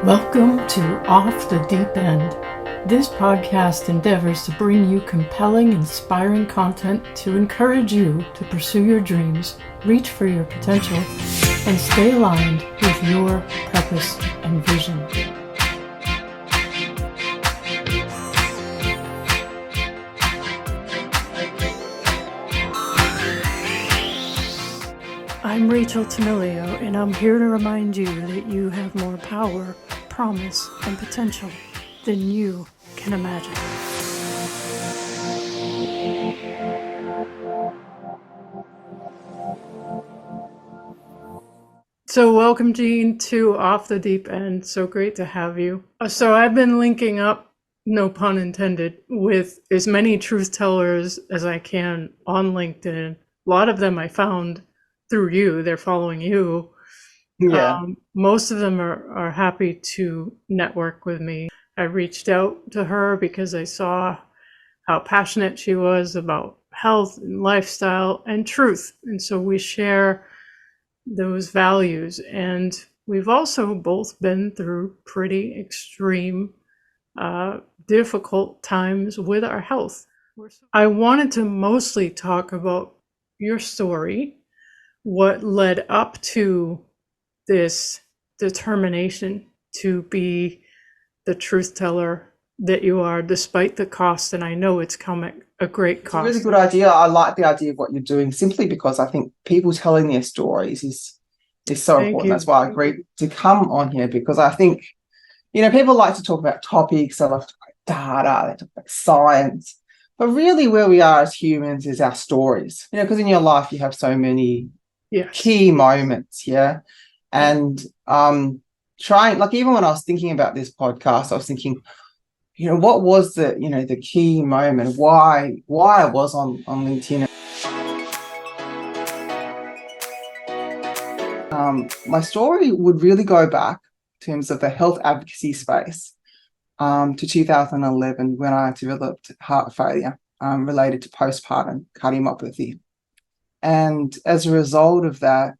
Welcome to Off the Deep End. This podcast endeavors to bring you compelling, inspiring content to encourage you to pursue your dreams, reach for your potential, and stay aligned with your purpose and vision. I'm Rachel Tamilio, and I'm here to remind you that you have more power, promise, and potential than you can imagine. So welcome, Jean, to Off the Deep End. So great to have you. So I've been linking up, no pun intended, with as many truth tellers as I can on LinkedIn. A lot of them I found through you. They're following you. Yeah. Most of them are happy to network with me. I reached out to her because I saw how passionate she was about health and lifestyle and truth. And so we share those values. And we've also both been through pretty extreme, difficult times with our health. I wanted to mostly talk about your story, what led up to this determination to be the truth teller that you are, despite the cost. And I know it's come at a great cost. It's a really good idea. I like the idea of what you're doing, simply because I think people telling their stories is so Thank important. you. That's why I agreed to come on here, because I think, people like to talk about topics, they like to talk about data, they talk about science, but really where we are as humans is our stories, because in your life you have so many key moments, and trying, like, even when I was thinking about this podcast, I was thinking, what was the key moment, why I was on LinkedIn. My story would really go back in terms of the health advocacy space to 2011, when I developed heart failure related to postpartum cardiomyopathy. And as a result of that,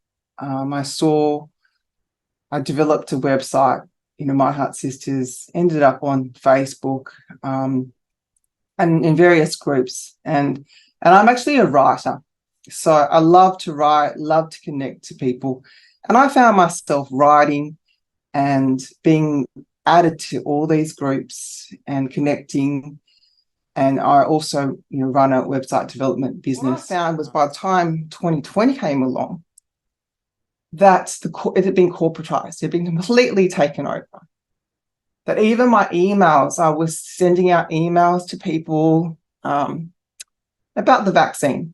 I developed a website, My Heart Sisters, ended up on Facebook and in various groups. And I'm actually a writer. So I love to write, love to connect to people. And I found myself writing and being added to all these groups and connecting. And I also, run a website development business. What I found was, by the time 2020 came along, that it had been corporatized, it had been completely taken over. That even my emails, I was sending out emails to people about the vaccine,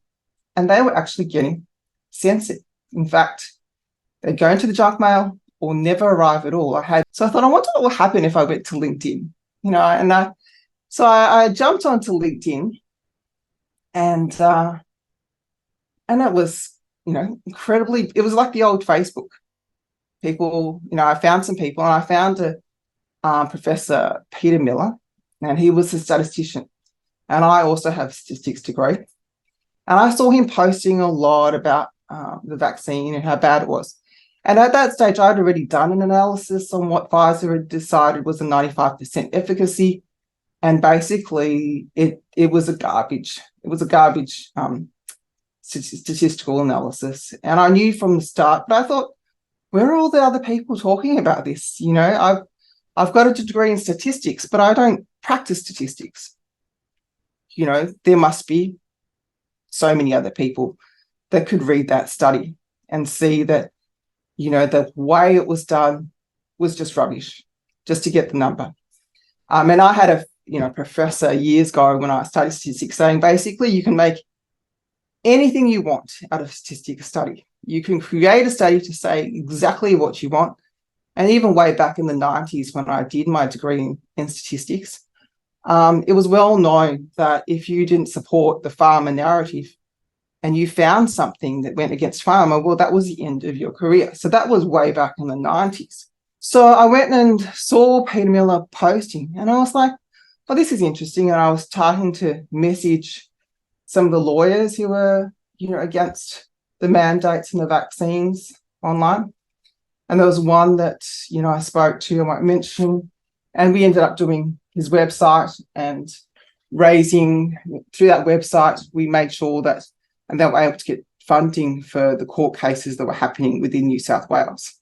and they were actually getting censored. In fact, they'd go into the junk mail or never arrive at all. So I thought, I wonder what would happen if I went to LinkedIn, So I jumped onto LinkedIn, and it was, incredibly, it was like the old Facebook. People, I found some people, and I found Professor Peter Miller, and he was a statistician. And I also have a statistics degree. And I saw him posting a lot about the vaccine and how bad it was. And at that stage, I'd already done an analysis on what Pfizer had decided was a 95% efficacy. And basically, it was a garbage. It was a garbage statistical analysis. And I knew from the start, but I thought, where are all the other people talking about this? I've got a degree in statistics, but I don't practice statistics. There must be so many other people that could read that study and see that, the way it was done was just rubbish, just to get the number. And I had a professor years ago when I studied statistics saying, basically, you can make anything you want out of a statistical study. You can create a study to say exactly what you want. And even way back in the 90s, when I did my degree in statistics, it was well known that if you didn't support the pharma narrative and you found something that went against pharma, well, that was the end of your career. So that was way back in the 90s. So I went and saw Peter Miller posting, and I was like, well, this is interesting. And I was starting to message some of the lawyers who were, against the mandates and the vaccines online. And there was one that, I spoke to, I might mention, and we ended up doing his website and raising through that website. We made sure that, and they were able to get funding for the court cases that were happening within New South Wales.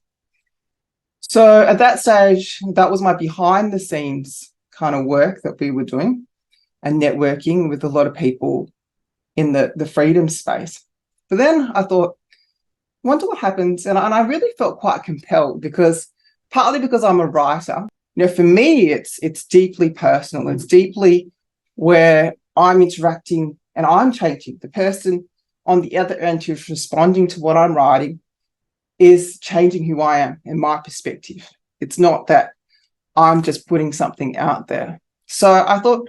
So at that stage, that was my behind the scenes kind of work that we were doing and networking with a lot of people in the freedom space. But then I thought, wonder what happens. And I really felt quite compelled because partly because I'm a writer, for me, it's deeply personal. It's deeply where I'm interacting and I'm changing. The person on the other end who's responding to what I'm writing is changing who I am and my perspective. It's not that I'm just putting something out there. So I thought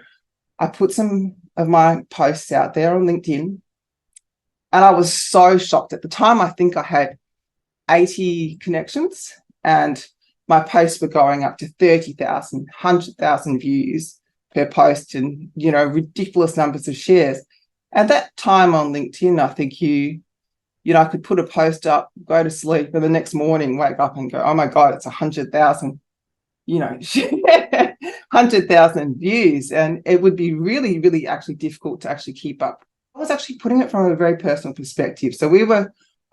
I put some of my posts out there on LinkedIn, and I was so shocked. At the time, I think I had 80 connections, and my posts were going up to 30,000, 100,000 views per post, and, ridiculous numbers of shares. At that time on LinkedIn, I think I could put a post up, go to sleep, and the next morning wake up and go, oh my God, it's 100,000, 100,000 views. And it would be really, really actually difficult to actually keep up. I was actually putting it from a very personal perspective. So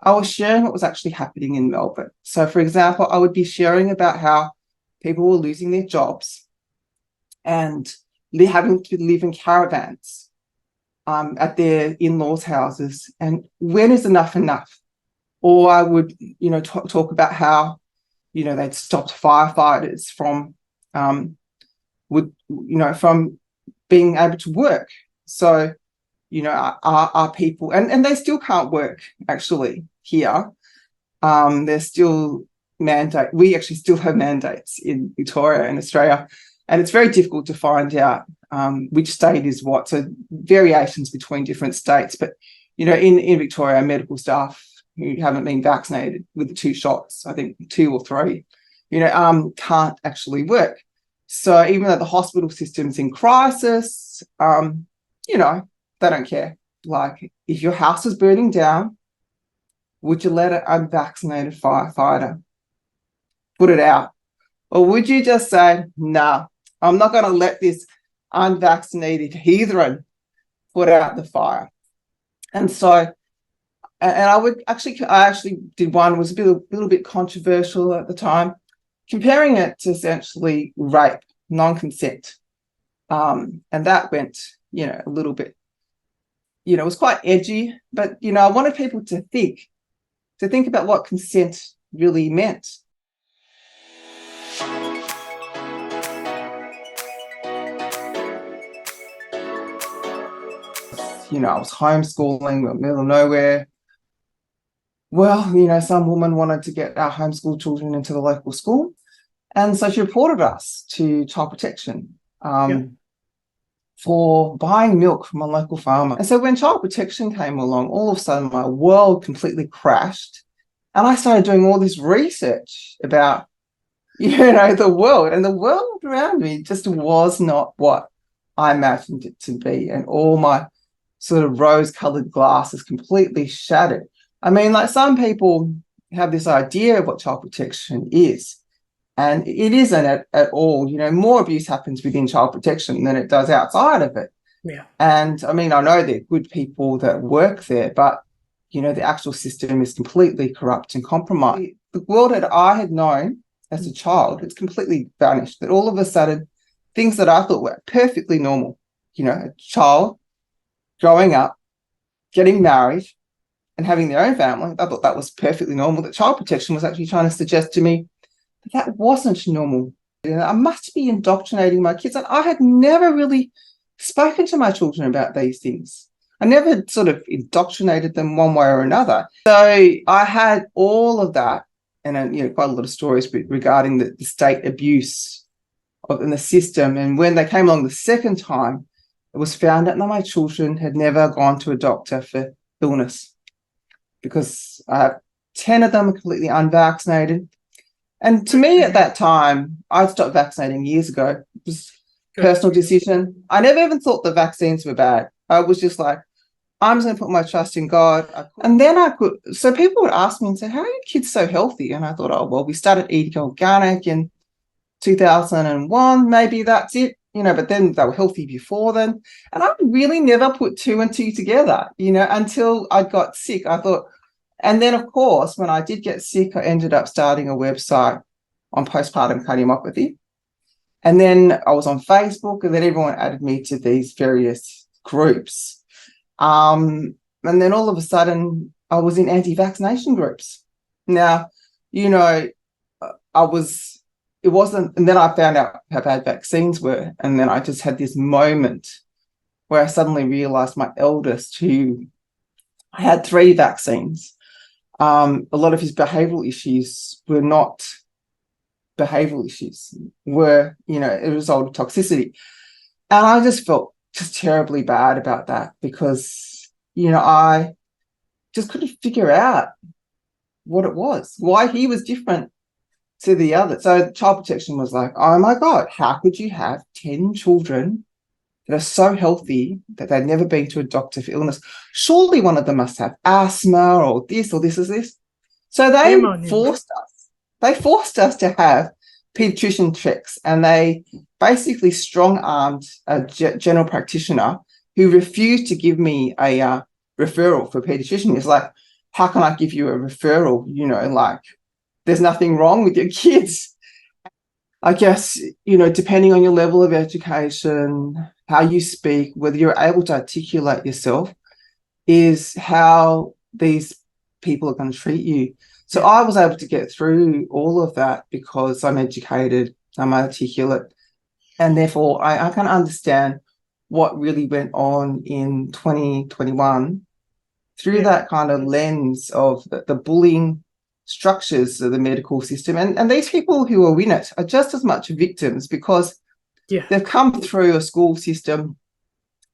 I was sharing what was actually happening in Melbourne. So for example, I would be sharing about how people were losing their jobs and having to live in caravans at their in-laws' houses, and when is enough enough? Or I would, talk about how, they'd stopped firefighters from, from being able to work. So, our people, and they still can't work actually here. There's still we actually still have mandates in Victoria and Australia. And it's very difficult to find out which state is what. So variations between different states. But, in Victoria, medical staff who haven't been vaccinated with the 2 shots, I think 2 or 3, can't actually work. So even though the hospital system's in crisis, they don't care. Like, if your house is burning down, would you let an unvaccinated firefighter put it out? Or would you just say, nah, I'm not going to let this unvaccinated heathen put out the fire? And so, and I actually did one, was a little bit controversial at the time, comparing it to essentially rape, non-consent. And that went, a little bit, it was quite edgy, but, I wanted people to think about what consent really meant. I was homeschooling in the middle of nowhere. Well, some woman wanted to get our homeschool children into the local school. And so she reported us to Child Protection for buying milk from a local farmer. And so when Child Protection came along, all of a sudden my world completely crashed. And I started doing all this research about, the world. And the world around me just was not what I imagined it to be. And all my sort of rose-coloured glasses completely shattered. I mean, like, some people have this idea of what child protection is, and it isn't at all. More abuse happens within child protection than it does outside of it. Yeah. And I mean, I know there are good people that work there, but, the actual system is completely corrupt and compromised. The world that I had known as a child, it's completely vanished. That all of a sudden, things that I thought were perfectly normal, a child growing up, getting married, and having their own family, I thought that was perfectly normal. That Child Protection was actually trying to suggest to me that wasn't normal. I must be indoctrinating my kids. And I had never really spoken to my children about these things. I never sort of indoctrinated them one way or another. So I had all of that, and quite a lot of stories regarding the state abuse in the system. And when they came along the second time, it was found out that my children had never gone to a doctor for illness, because 10 of them are completely unvaccinated. And to me at that time, I stopped vaccinating years ago. It was a personal decision. I never even thought the vaccines were bad. I was just like, I'm just going to put my trust in God. And then so people would ask me and say, how are your kids so healthy? And I thought, oh, well, we started eating organic in 2001, maybe that's it, but then they were healthy before then. And I really never put two and two together, until I got sick. I thought, and then of course, when I did get sick, I ended up starting a website on postpartum cardiomyopathy. And then I was on Facebook, and then everyone added me to these various groups. And then all of a sudden I was in anti-vaccination groups. Now, it wasn't, and then I found out how bad vaccines were. And then I just had this moment where I suddenly realized my eldest, who had 3 vaccines, a lot of his behavioral issues were not behavioral issues, were, a result of toxicity. And I just felt just terribly bad about that because, I just couldn't figure out what it was, why he was different to the other. So Child Protection was like, oh my God, how could you have 10 children that are so healthy that they've never been to a doctor for illness? Surely one of them must have asthma or this or this or this. So they forced us to have pediatrician checks, and they basically strong-armed a general practitioner who refused to give me a referral for a pediatrician. It's like, how can I give you a referral? There's nothing wrong with your kids. I guess, depending on your level of education, how you speak, whether you're able to articulate yourself, is how these people are going to treat you. So I was able to get through all of that because I'm educated, I'm articulate, and therefore I can understand what really went on in 2021 through that kind of lens of the bullying structures of the medical system. And these people who are in it are just as much victims because they've come through a school system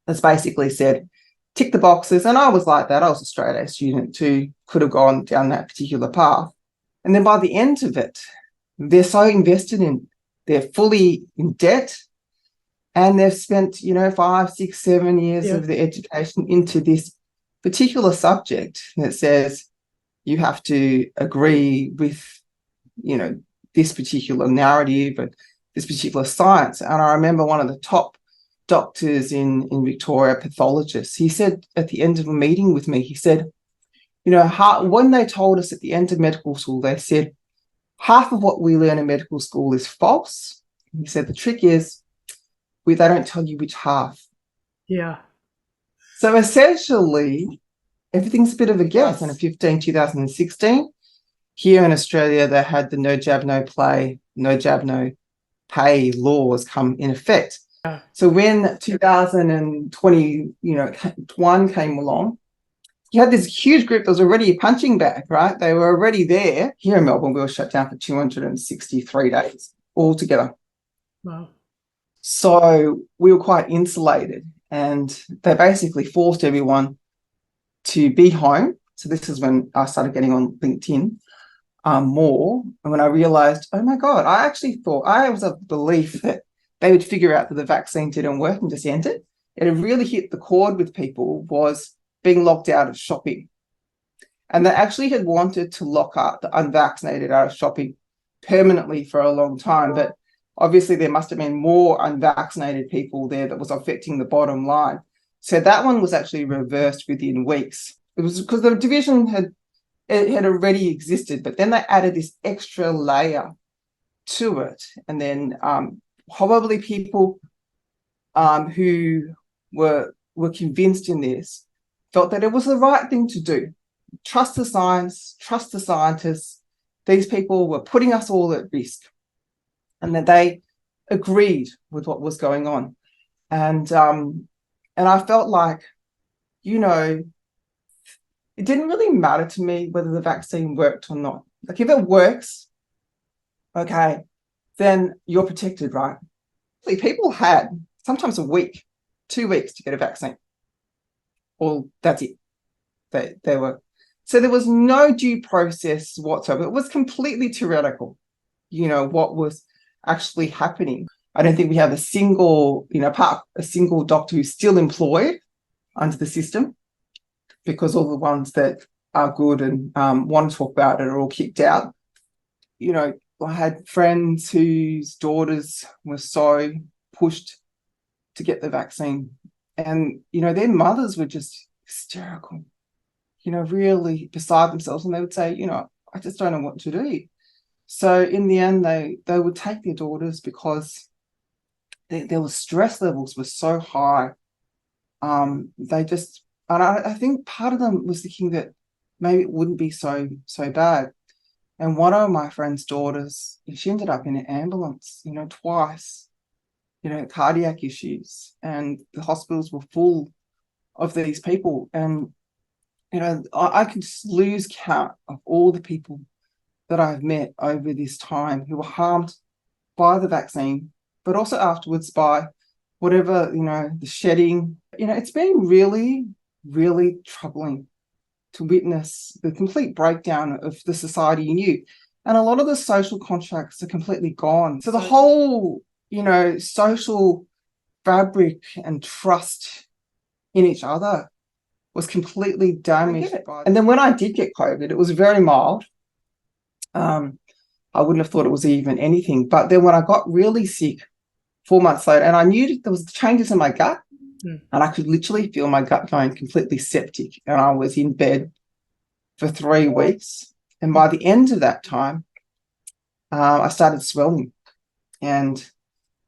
that's basically said, tick the boxes. And I was like that. I was a straight A student who could have gone down that particular path. And then by the end of it, they're so invested in, they're fully in debt, and they've spent, 5, 6, 7 years of their education into this particular subject that says, you have to agree with, this particular narrative and this particular science. And I remember one of the top doctors in Victoria, pathologists, he said at the end of a meeting with me, he said, when they told us at the end of medical school, they said, half of what we learn in medical school is false. He said, the trick is they don't tell you which half. Yeah. So essentially, everything's a bit of a guess. And in 2016, here in Australia, they had the no jab, no play, no jab, no pay laws come in effect. Yeah. So when 2020, one came along, you had this huge group that was already a punching bag, right? They were already there. Here in Melbourne, we were shut down for 263 days altogether. Wow. So we were quite insulated, and they basically forced everyone to be home. So this is when I started getting on LinkedIn more. And when I realized, oh my God, I actually thought, I was of the belief that they would figure out that the vaccine didn't work and just end it. It had really hit the chord with people was being locked out of shopping. And they actually had wanted to lock up the unvaccinated out of shopping permanently for a long time. But obviously there must have been more unvaccinated people there that was affecting the bottom line. So that one was actually reversed within weeks. It was because the division had already existed, but then they added this extra layer to it. And then probably people who were convinced in this felt that it was the right thing to do. Trust the science, trust the scientists. These people were putting us all at risk. And that they agreed with what was going on. And I felt like, it didn't really matter to me whether the vaccine worked or not. Like if it works, okay, then you're protected, right? People had sometimes a week, 2 weeks to get a vaccine. Or that's it. They were. So there was no due process whatsoever. It was completely tyrannical, what was actually happening. I don't think we have a single doctor who's still employed under the system. because all the ones that are good and want to talk about it are all kicked out. You know, I had friends whose daughters were so pushed to get the vaccine, and, you know, their mothers were just hysterical, you know, really beside themselves. And they would say, you know, I just don't know what to do. So in the end, they would take their daughters because their stress levels were so high. They just, and I think part of them was thinking that maybe it wouldn't be so bad. And one of my friend's daughters, she ended up in an ambulance, you know, twice, you know, cardiac issues, and the hospitals were full of these people. And, you know, I could just lose count of all the people that I've met over this time who were harmed by the vaccine, but also afterwards by whatever, you know, the shedding. You know, it's been really, really troubling to witness the complete breakdown of the society you knew. And a lot of the social contracts are completely gone. So the whole, you know, social fabric and trust in each other was completely damaged. And then when I did get COVID, it was very mild. I wouldn't have thought it was even anything. But then when I got really sick 4 months later, and I knew there was changes in my gut, and I could literally feel my gut going completely septic, and I was in bed for 3 weeks. And by the end of that time, I started swelling. And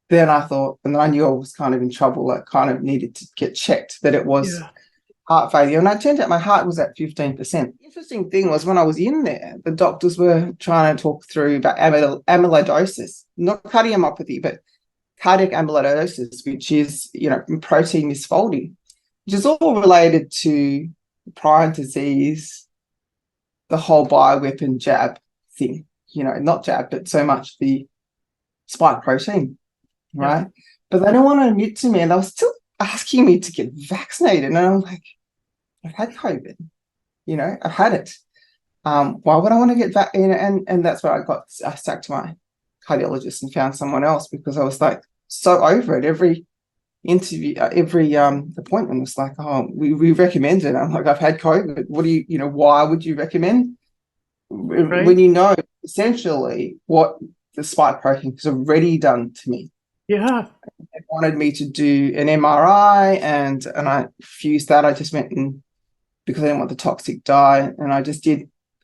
then I thought, and then I knew I was kind of in trouble. I kind of needed to get checked that it was heart failure. And it turned out my heart was at 15%. The interesting thing was when I was in there, the doctors were trying to talk through about amyloidosis, not cardiomyopathy, but cardiac amyloidosis, which is, you know, protein misfolding, which is all related to prion disease, the whole bioweapon jab thing, you know, not jab, but so much the spike protein, right? But they don't want to admit to me, and they were still asking me to get vaccinated. And I'm like, I've had COVID, you know, I've had it. Why would I want to get vaccinated? And that's where I stuck to my cardiologist and found someone else, because I was like so over it. Every interview, every appointment was like, oh, we recommend it. I'm like, I've had COVID. What do you know, why would you recommend? Right. When you know essentially what the spike protein has already done to me. Yeah. They wanted me to do an MRI, and I refused that. I just went in because I didn't want the toxic dye, and I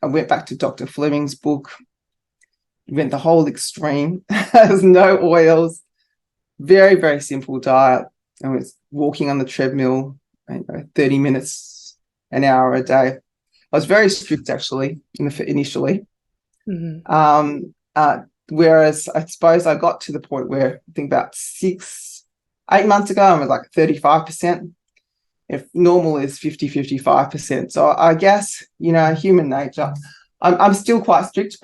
went back to Dr. Fleming's book, went the whole extreme. There's no oils, very, very simple diet. I was walking on the treadmill, 30 minutes, an hour a day. I was very strict, actually, initially. Whereas I suppose I got to the point where I think about 8 months ago, I was like 35%. If normal is 55%. So I guess, you know, human nature. I'm still quite strict,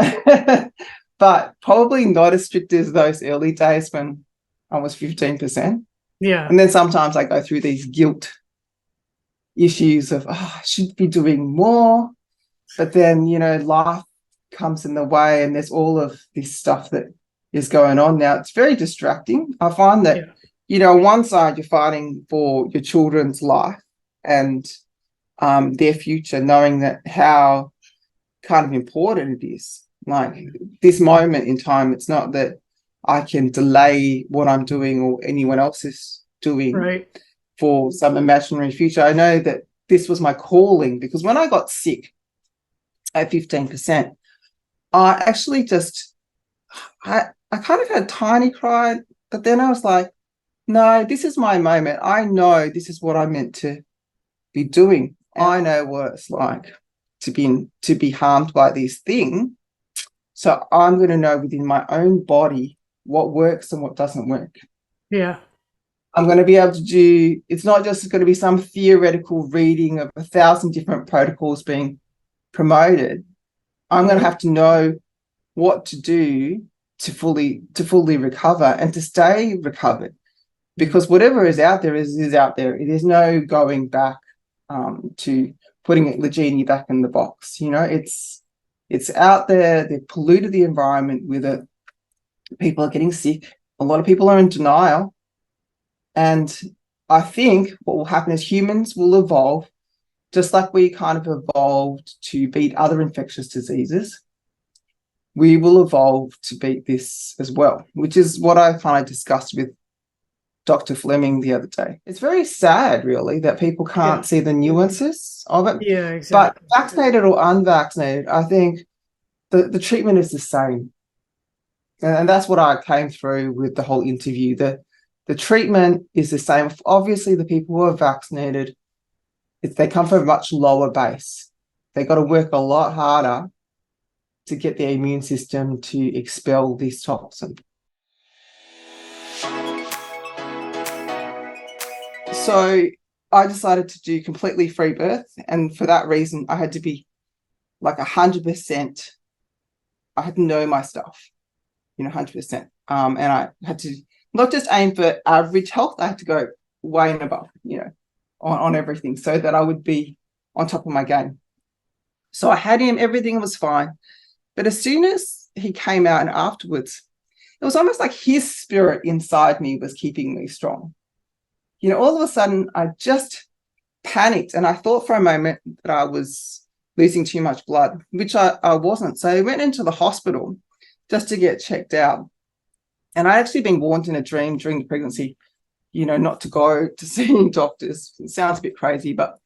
but probably not as strict as those early days when I was 15%. Yeah. And then sometimes I go through these guilt issues of, I should be doing more. But then, you know, life comes in the way, and there's all of this stuff that is going on now. It's very distracting. I find that, you know, on one side you're fighting for your children's life and their future, knowing that how kind of important it is. Like this moment in time, it's not that I can delay what I'm doing or anyone else is doing for some imaginary future. I know that this was my calling, because when I got sick at 15%, I actually I kind of had a tiny cry, but then I was like, no, this is my moment. I know this is what I'm meant to be doing. I know what it's like to be harmed by this thing. So I'm going to know within my own body what works and what doesn't work. Yeah. I'm going to be able to do, it's not just going to be some theoretical reading of 1,000 different protocols being promoted. I'm going to have to know what to do to fully recover and to stay recovered, because whatever is out there is out there. It is no going back to putting the genie back in the box. You know, it's out there. They've polluted the environment with it. People are getting sick. A lot of people are in denial. And I think what will happen is humans will evolve just like we kind of evolved to beat other infectious diseases, we will evolve to beat this as well, which is what I kind of discussed with Dr. Fleming the other day. It's very sad, really, that people can't see the nuances of it. Yeah, But exactly. vaccinated or unvaccinated, I think the treatment is the same. And that's what I came through with the whole interview. The treatment is the same. Obviously, the people who are vaccinated, they come from a much lower base. They got to work a lot harder to get their immune system to expel this toxin. So I decided to do completely free birth. And for that reason, I had to be like 100%. I had to know my stuff, 100%. And I had to not just aim for average health, I had to go way and above, on everything so that I would be on top of my game. So I had him, everything was fine. But as soon as he came out and afterwards, it was almost like his spirit inside me was keeping me strong. All of a sudden, I just panicked and I thought for a moment that I was losing too much blood, which I wasn't. So I went into the hospital just to get checked out. And I'd actually been warned in a dream during the pregnancy, not to go to seeing doctors. It sounds a bit crazy, but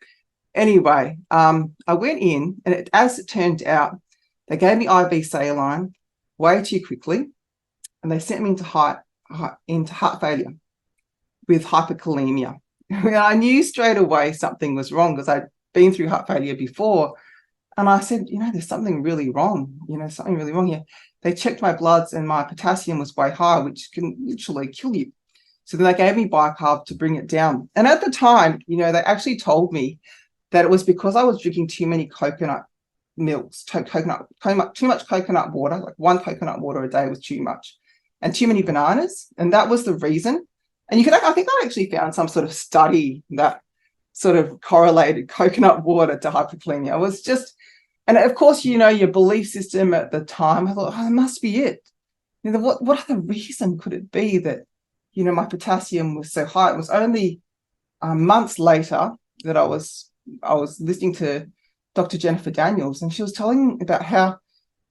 anyway, I went in and as it turned out, they gave me IV saline way too quickly and they sent me into heart failure with hyperkalemia. I knew straight away something was wrong because I'd been through heart failure before. And I said, there's something really wrong, something really wrong here. They checked my bloods and my potassium was way high, which can literally kill you. So then they gave me bicarb to bring it down. And at the time, they actually told me that it was because I was drinking too many coconut milks, too much coconut water, like one coconut water a day was too much, and too many bananas. And that was the reason. And I think I actually found some sort of study that sort of correlated coconut water to hyperkalemia. It was just, and of course, your belief system at the time, I thought, it must be it. What other reason could it be that, my potassium was so high? It was only months later that I was listening to Dr. Jennifer Daniels, and she was telling me about how,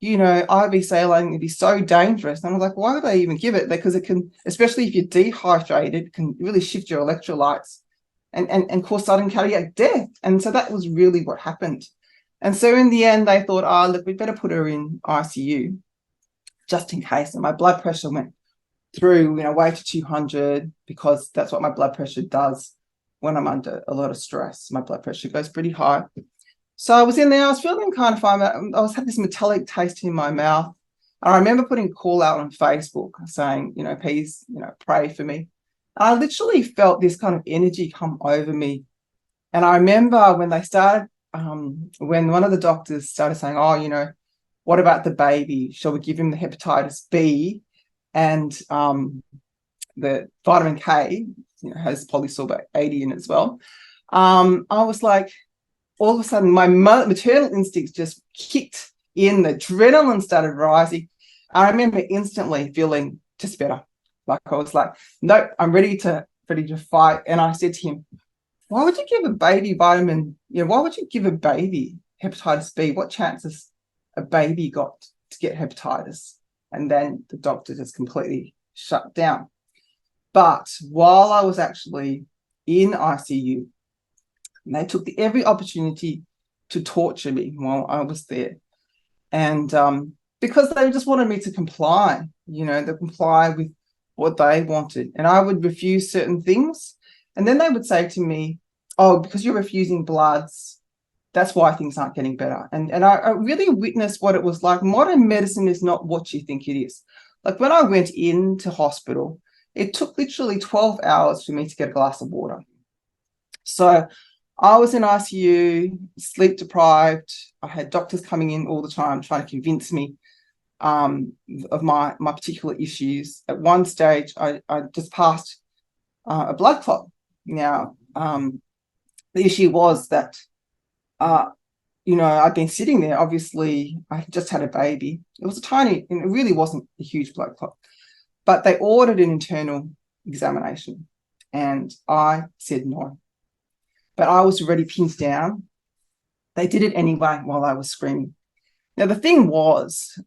IV saline can be so dangerous. And I was like, why would they even give it? Because it can, especially if you're dehydrated, can really shift your electrolytes and cause sudden cardiac death. And so that was really what happened. And so in the end, they thought, look, we better put her in ICU just in case. And my blood pressure went through, way to 200 because that's what my blood pressure does when I'm under a lot of stress. My blood pressure goes pretty high. So I was in there, I was feeling kind of fine. I was having this metallic taste in my mouth. And I remember putting a call out on Facebook saying, please, pray for me. And I literally felt this kind of energy come over me. And I remember when they started, when one of the doctors started saying, what about the baby? Shall we give him the hepatitis B and the vitamin K, has polysorbate 80 in it as well. I was like, all of a sudden, my maternal instincts just kicked in. The adrenaline started rising. I remember instantly feeling just better. Like I was like, nope, I'm ready to fight. And I said to him, why would you give a baby vitamin? Why would you give a baby hepatitis B? What chances a baby got to get hepatitis? And then the doctor just completely shut down. But while I was actually in ICU, and they took every opportunity to torture me while I was there. And because they just wanted me to comply, to comply with what they wanted. And I would refuse certain things. And then they would say to me, because you're refusing bloods, that's why things aren't getting better. And I really witnessed what it was like. Modern medicine is not what you think it is. Like when I went into hospital, it took literally 12 hours for me to get a glass of water. So I was in ICU, sleep deprived. I had doctors coming in all the time trying to convince me of my particular issues. At one stage, I just passed a blood clot. Now, the issue was that, I'd been sitting there. Obviously, I just had a baby. It was it really wasn't a huge blood clot. But they ordered an internal examination, and I said no. But I was already pinned down They did it anyway while I was screaming. Now, the thing was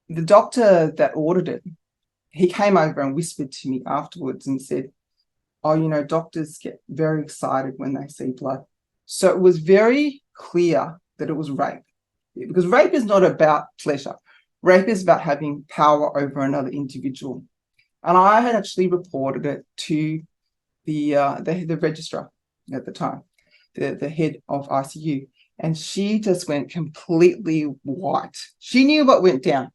the doctor that ordered it, he came over and whispered to me afterwards and said, oh, doctors get very excited when they see blood. So it was very clear that it was rape, because rape is not about pleasure. Rape is about having power over another individual. And I had actually reported it to the registrar at the time, the head of ICU, and she just went completely white. She knew what went down,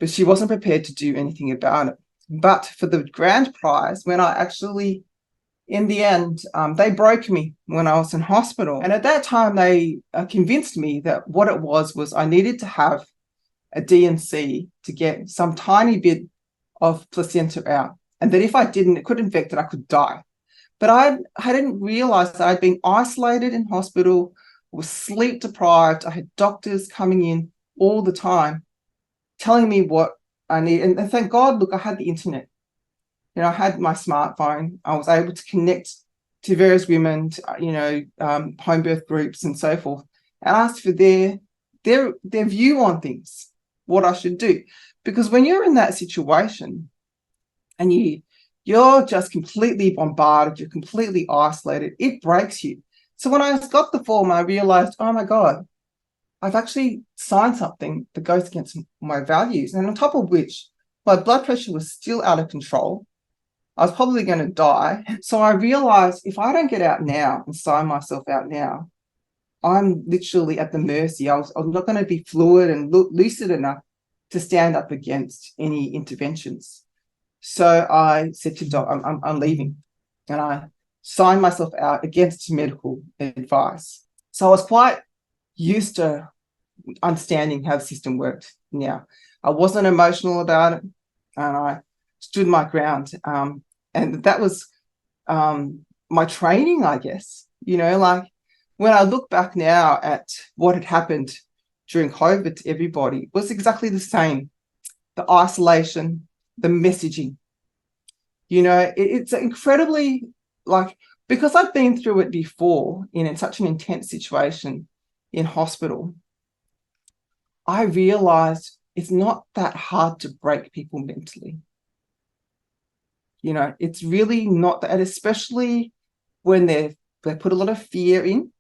but she wasn't prepared to do anything about it. But for the grand prize, when I actually, in the end, they broke me when I was in hospital. And at that time, they convinced me that what it was I needed to have a D&C to get some tiny bit of placenta out. And that if I didn't, it could infect it, I could die. But I hadn't realized that I'd been isolated in hospital, was sleep deprived. I had doctors coming in all the time telling me what I need. And thank God, look, I had the internet. I had my smartphone. I was able to connect to various women, home birth groups and so forth, and ask for their view on things, what I should do. Because when you're in that situation and you're just completely bombarded, you're completely isolated, it breaks you. So when I got the form, I realized, oh my God, I've actually signed something that goes against my values. And on top of which, my blood pressure was still out of control. I was probably going to die. So I realized if I don't get out now and sign myself out now, I'm literally at the mercy. I'm not going to be fluid and lucid enough to stand up against any interventions. So I said to Doc, I'm leaving. And I signed myself out against medical advice. So I was quite used to understanding how the system worked now. I wasn't emotional about it, and I stood my ground. And that was my training, I guess. Like when I look back now at what had happened during COVID to everybody, it was exactly the same. The isolation, the messaging. It's incredibly, like, because I've been through it before in such an intense situation in hospital, I realized it's not that hard to break people mentally. It's really not that, and especially when they put a lot of fear in.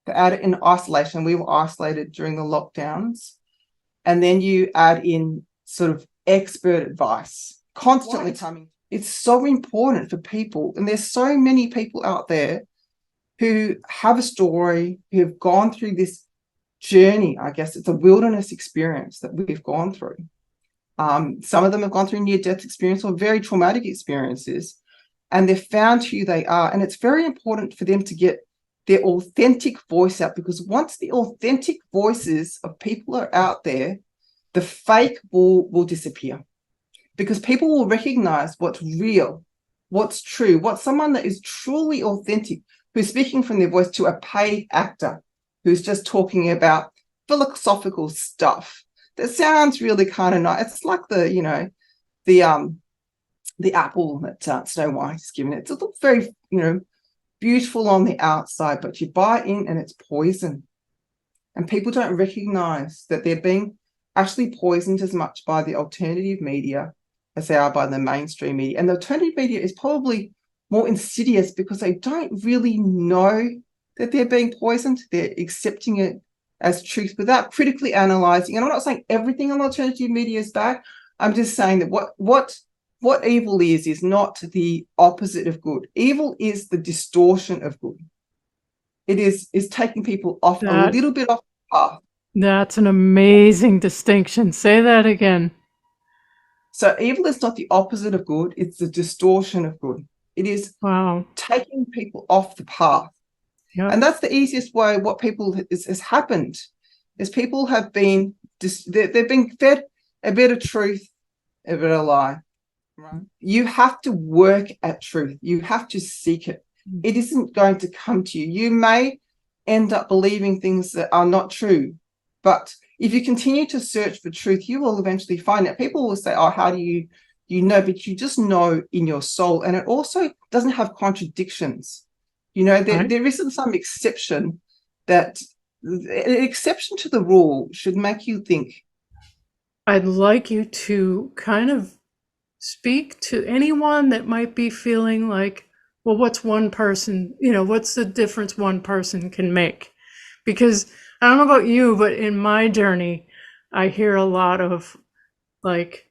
They add it in isolation. We were isolated during the lockdowns. And then you add in sort of expert advice constantly coming. It's so important for people. And there's so many people out there who have a story, who have gone through this journey. I guess it's a wilderness experience that we've gone through. Some of them have gone through near-death experience or very traumatic experiences, and they've found who they are. And it's very important for them to get their authentic voice out, because once the authentic voices of people are out there, the fake will disappear, because people will recognize what's real, what's true, what's someone that is truly authentic, who's speaking from their voice, to a paid actor who's just talking about philosophical stuff that sounds really kind of nice. It's like the apple that Snow White is given. It looks very, beautiful on the outside, but you bite in and it's poison. And people don't recognize that they're being actually poisoned as much by the alternative media as they are by the mainstream media. And the alternative media is probably more insidious because they don't really know that they're being poisoned. They're accepting it as truth without critically analyzing. And I'm not saying everything on alternative media is bad. I'm just saying that what evil is not the opposite of good. Evil is the distortion of good. It is taking people off a little bit off the path. That's an amazing distinction. Say that again. So evil is not the opposite of good. It's the distortion of good. It is taking people off the path. Yep. And that's the easiest way. What people has happened is people have been, they've been fed a bit of truth, a bit of lie. Right? You have to work at truth. You have to seek it. It isn't going to come to you. You may end up believing things that are not true, but if you continue to search for truth, you will eventually find it. People will say, oh, how do you know? But you just know in your soul. And it also doesn't have contradictions. Right. there isn't some exception that an exception to the rule should make you think. I'd like you to kind of speak to anyone that might be feeling like, well, what's one person, what's the difference one person can make? Because I don't know about you, but in my journey, I hear a lot of like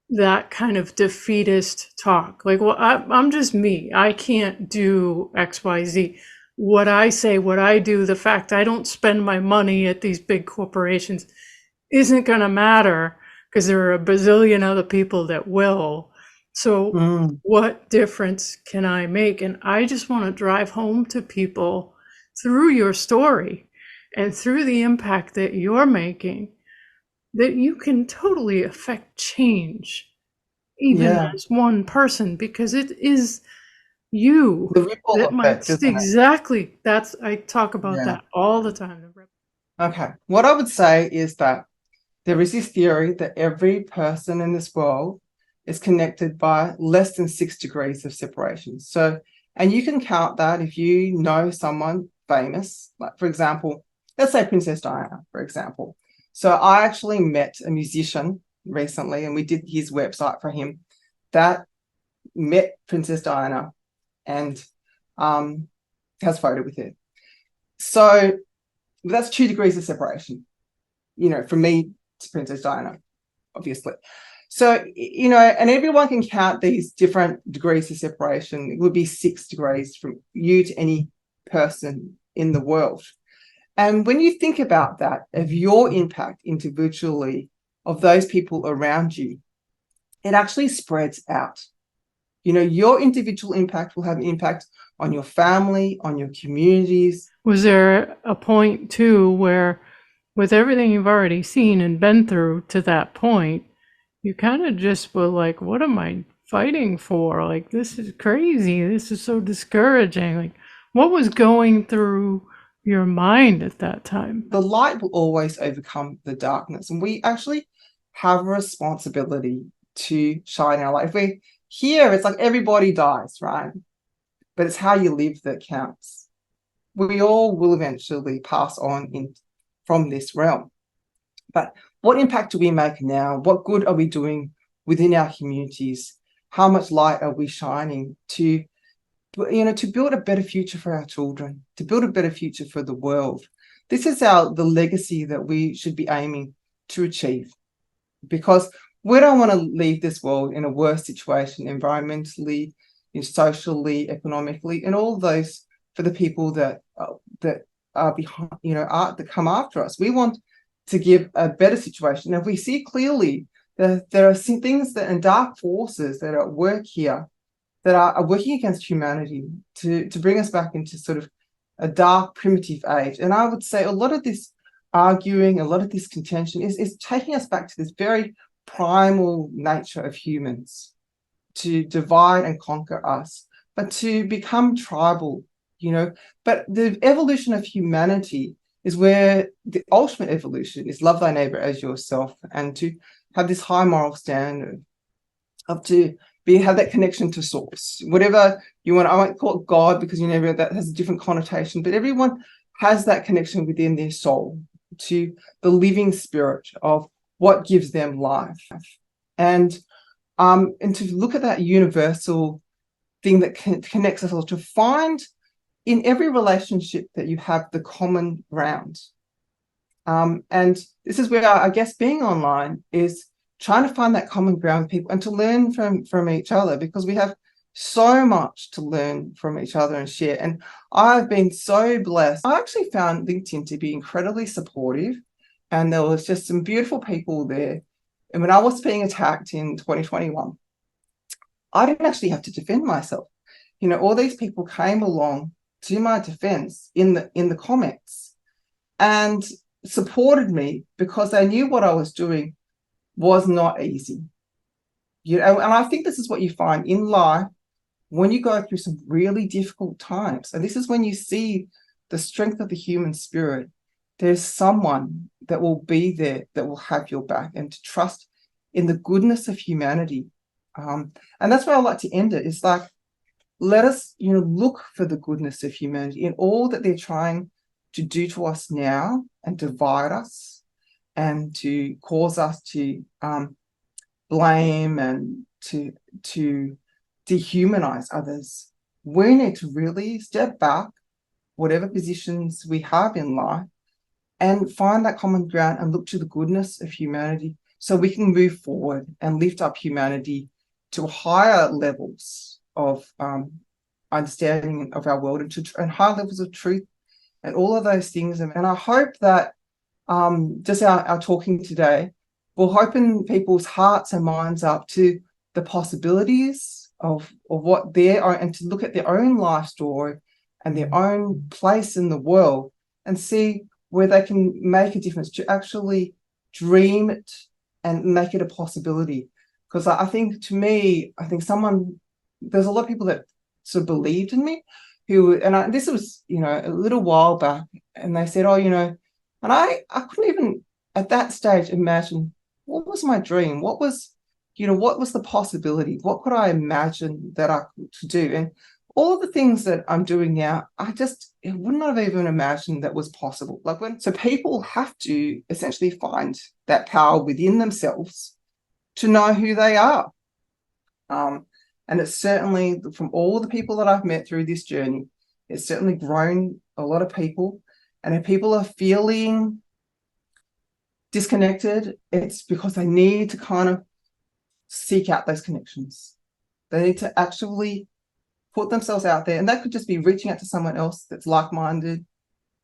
that kind of defeatist talk. Like, well, I'm just me. I can't do XYZ. What I say, what I do, the fact I don't spend my money at these big corporations isn't going to matter because there are a bazillion other people that will. So, Mm, what difference can I make? And I just want to drive home to people through your story and through the impact that you're making that you can totally affect change, even yeah, as one person, because it is you the ripple that might effect, isn't it? exactly. That's I talk about Yeah. that all the time. Okay. What I would say is that there is this theory that every person in this world is connected by less than 6 degrees of separation. So, and you can count that if you know someone famous, like for example, let's say Princess Diana, for example. So I actually met a musician recently and we did his website for him that met Princess Diana and has photo with her. So that's 2 degrees of separation, from me to Princess Diana, obviously. So, and everyone can count these different degrees of separation. It would be 6 degrees from you to any person in the world. And when you think about that, of your impact individually, of those people around you, it actually spreads out. Your individual impact will have an impact on your family, on your communities. Was there a point too where, with everything you've already seen and been through to that point, you kind of just were like, what am I fighting for? Like, this is crazy. This is so discouraging. Like, what was going through your mind at that time? The light will always overcome the darkness. And we actually have a responsibility to shine our light. If we're here, it's like everybody dies, right? But it's how you live that counts. We all will eventually pass on from this realm. But what impact do we make now? What good are we doing within our communities? How much light are we shining to build a better future for our children, to build a better future for the world? This is the legacy that we should be aiming to achieve, because we don't want to leave this world in a worse situation environmentally, socially, economically, and all those for the people that are behind, that come after us. We want to give a better situation. If we see clearly that there are some things and dark forces that are at work here that are working against humanity to bring us back into sort of a dark, primitive age. And I would say a lot of this arguing, a lot of this contention is taking us back to this very primal nature of humans, to divide and conquer us, but to become tribal, But the evolution of humanity is where the ultimate evolution is love thy neighbor as yourself, and to have this high moral standard of have that connection to source, whatever you want. I won't call it God because that has a different connotation, but everyone has that connection within their soul to the living spirit of what gives them life, and to look at that universal thing that connects us all, to find in every relationship that you have the common ground. And this is where I guess being online is trying to find that common ground with people and to learn from each other, because we have so much to learn from each other and share. And I've been so blessed. I actually found LinkedIn to be incredibly supportive, and there was just some beautiful people there. And when I was being attacked in 2021, I didn't actually have to defend myself. All these people came along to my defense in the comments and supported me because they knew what I was doing was not easy. And I think this is what you find in life when you go through some really difficult times. And this is when you see the strength of the human spirit. There's someone that will be there, that will have your back, and to trust in the goodness of humanity. And that's where I like to end it. It's like, let us, look for the goodness of humanity in all that they're trying to do to us now and divide us and to cause us to blame and to dehumanize others. We need to really step back, whatever positions we have in life, and find that common ground and look to the goodness of humanity so we can move forward and lift up humanity to higher levels of understanding of our world and higher levels of truth and all of those things. And I hope that just our talking today will open people's hearts and minds up to the possibilities of what they are, and to look at their own life story and their own place in the world and see where they can make a difference, to actually dream it and make it a possibility. Because I think, to me, there's a lot of people that sort of believed in me this was, a little while back, and they said, and I couldn't even at that stage imagine what was my dream, what was the possibility, what could I imagine that I could do. And all of the things that I'm doing now, I would not have even imagined that was possible. So people have to essentially find that power within themselves to know who they are. And it's certainly, from all the people that I've met through this journey, it's certainly grown a lot of people. And if people are feeling disconnected, it's because they need to kind of seek out those connections. They need to actually put themselves out there. And that could just be reaching out to someone else that's like-minded,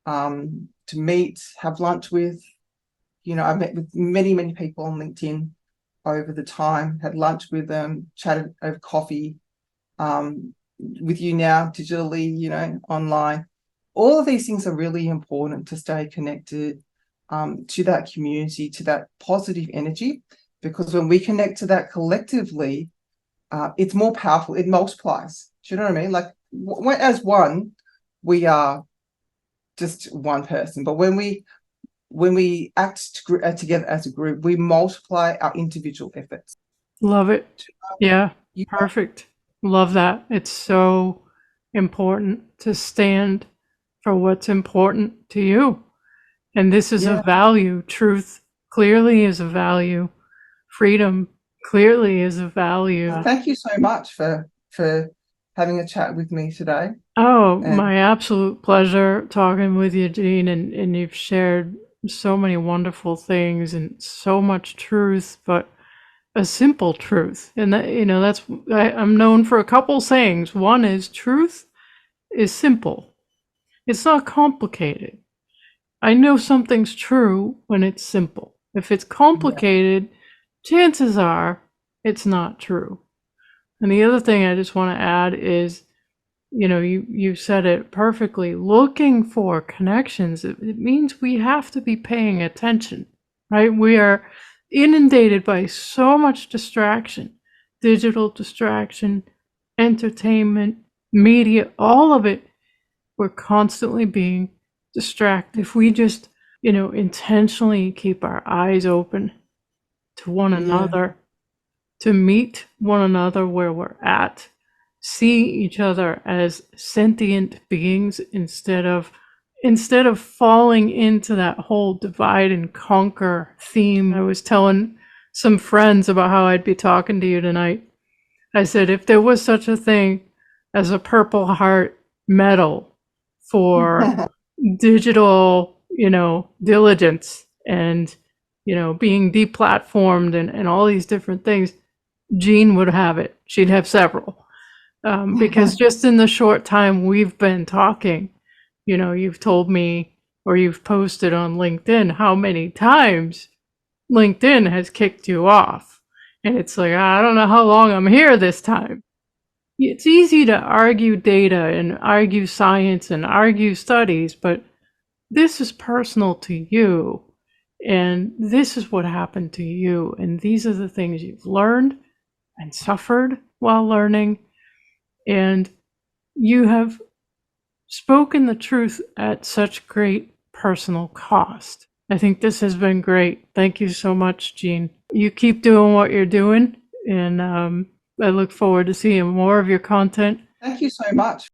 to meet, have lunch with. I've met with many, many people on LinkedIn over the time, had lunch with them, chatted over coffee, with you now digitally, online. All of these things are really important to stay connected to that community, to that positive energy, because when we connect to that collectively, it's more powerful. It multiplies. Do you know what I mean? Like, as one, we are just one person. But when we act together as a group, we multiply our individual efforts. Love it. Yeah, perfect. Love that. It's so important to stand for what's important to you. And this is a value. Truth clearly is a value. Freedom clearly is a value. Thank you so much for having a chat with me today. Oh, my absolute pleasure talking with you, Jean, and you've shared so many wonderful things and so much truth, but a simple truth. And that, I'm known for a couple sayings. One is, truth is simple. It's not complicated. I know something's true when it's simple. If it's complicated, chances are it's not true. And the other thing I just want to add is, you said it perfectly. Looking for connections, it means we have to be paying attention, right? We are inundated by so much distraction, digital distraction, entertainment, media, all of it. We're constantly being distracted. If we just, intentionally keep our eyes open to one another, to meet one another where we're at, see each other as sentient beings instead of falling into that whole divide and conquer theme. I was telling some friends about how I'd be talking to you tonight. I said, if there was such a thing as a Purple Heart medal for digital, diligence and, being deplatformed and all these different things, Jean would have it. She'd have several. Because just in the short time we've been talking, you've told me, or you've posted on LinkedIn, how many times LinkedIn has kicked you off. And it's like, I don't know how long I'm here this time. It's easy to argue data and argue science and argue studies, but this is personal to you. And this is what happened to you. And these are the things you've learned and suffered while learning. And you have spoken the truth at such great personal cost. I think this has been great. Thank you so much, Jean. You keep doing what you're doing, and I look forward to seeing more of your content. Thank you so much.